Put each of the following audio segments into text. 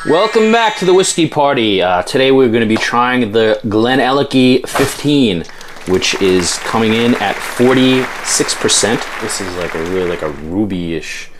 Welcome back to the whiskey party. Today we're going to be trying the GlenAllachie 15, which is coming in at 46%. This is like a really like a ruby-ish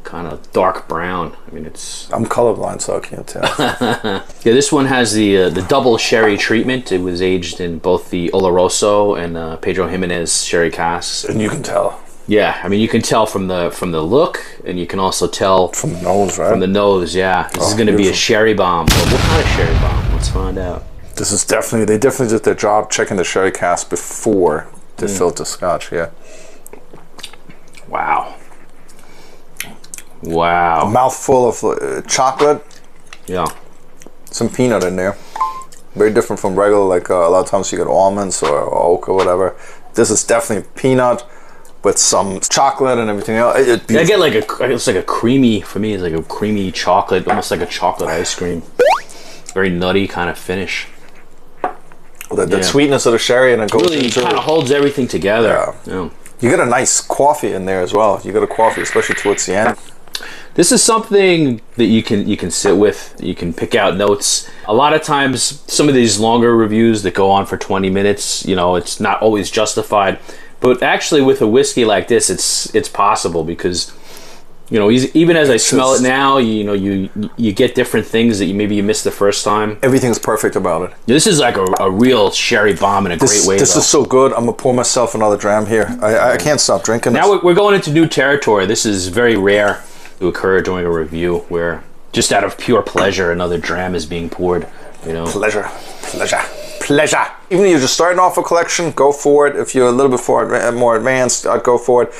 kind of dark brown. I mean, it's... I'm colorblind, so I can't tell. Yeah, this one has the double sherry treatment. It was aged in both the Oloroso and Pedro Ximénez sherry casks. And you can tell. Yeah, I mean, you can tell from the look, and you can also tell from the nose, right? From the nose, yeah. This is going to be a sherry bomb. Well, what kind of sherry bomb? Let's find out. This is definitely, they definitely did their job checking the sherry cask before they filled the Scotch. Yeah. Wow. Wow. A mouthful of chocolate. Yeah. Some peanut in there. Very different from regular, like a lot of times you get almonds or oak or whatever. This is definitely peanut with some chocolate and everything else. I get like it's like a creamy, for me, it's like a creamy chocolate, almost like a chocolate ice cream. Very nutty kind of finish. The sweetness of the sherry, and it goes really kind of holds everything together. Yeah. You get a nice coffee in there as well. You get a coffee, especially towards the end. This is something that you can sit with. You can pick out notes. A lot of times, some of these longer reviews that go on for 20 minutes, you know, it's not always justified. But actually, with a whiskey like this, it's possible because, you know, even as I smell it now, you know, you get different things that you missed the first time. Everything's perfect about it. This is like a real sherry bomb in a great way. This is so good. I'm gonna pour myself another dram here. I can't stop drinking this. Now we're going into new territory. This is very rare to occur during a review where just out of pure pleasure another dram is being poured. You know, pleasure. Even if you're just starting off a collection, go for it. If you're a little bit more advanced, I'd go for it.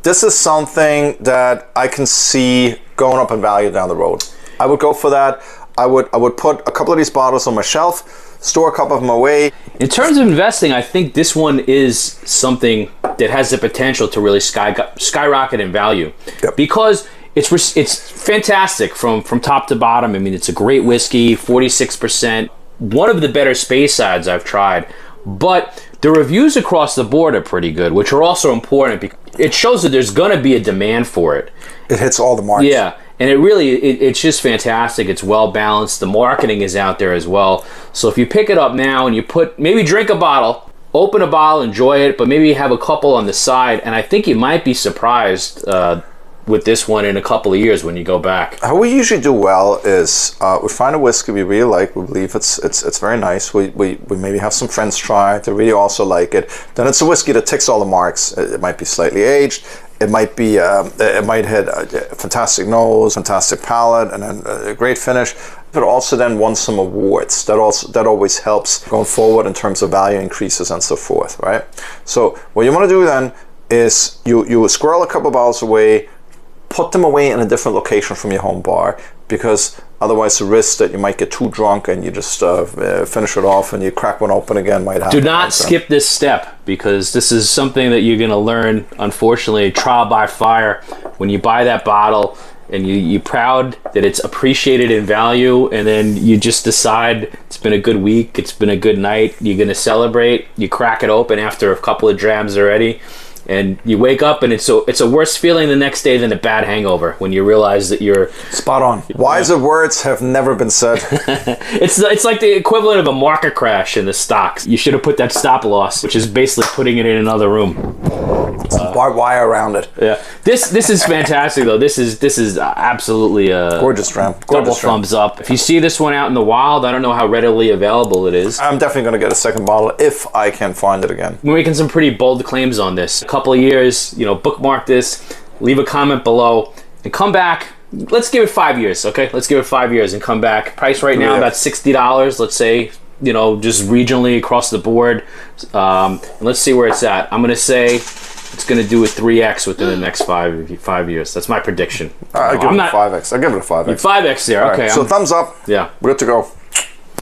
This is something that I can see going up in value down the road. I would go for that. I would put a couple of these bottles on my shelf, store a couple of them away. In terms of investing, I think this one is something that has the potential to really skyrocket in value. Yep. Because it's fantastic from top to bottom. I mean, it's a great whiskey, 46%. One of the better space sides I've tried, but the reviews across the board are pretty good, which are also important because it shows that there's going to be a demand for it. It hits all the marks. Yeah, and it's just fantastic. It's well balanced. The marketing is out there as well. So if you pick it up now and you maybe drink a bottle, open a bottle, enjoy it, but maybe have a couple on the side, and I think you might be surprised with this one in a couple of years when you go back. How we usually do well is we find a whiskey we really like, we believe it's very nice, we maybe have some friends try it, they really also like it, then it's a whiskey that ticks all the marks. It might be slightly aged, it might be it might hit a fantastic nose, fantastic palate, and then a great finish, but also then won some awards. That always helps going forward in terms of value increases and so forth, right? So what you want to do then is you squirrel a couple of bottles away, put them away in a different location from your home bar, because otherwise the risk that you might get too drunk and you just finish it off and you crack one open again might happen. Do not skip this step, because this is something that you're going to learn, unfortunately, trial by fire. When you buy that bottle and you're proud that it's appreciated in value, and then you just decide it's been a good week, it's been a good night, you're going to celebrate, you crack it open after a couple of drams already, and you wake up and it's a worse feeling the next day than a bad hangover when you realize that you're... Spot on. Wiser words have never been said. It's like the equivalent of a market crash in the stocks. You should have put that stop loss, which is basically putting it in another room. Barbed wire around it. Yeah. This is fantastic though. This is absolutely a gorgeous dram. Double thumbs up. If you see this one out in the wild, I don't know how readily available it is. I'm definitely going to get a second bottle if I can find it again. We're making some pretty bold claims on this. Couple of years, you know, bookmark this, leave a comment below, and come back. Let's give it 5 years, okay? Let's give it 5 years and come back. Price right now about $60, let's say, you know, just regionally across the board. Let's see where it's at. I'm gonna say it's gonna do a 3x within the next 5 years. That's my prediction. I'll give it a 5x. I'll give it a 5x. 5x there, okay. Right, so thumbs up. Yeah. We're good to go.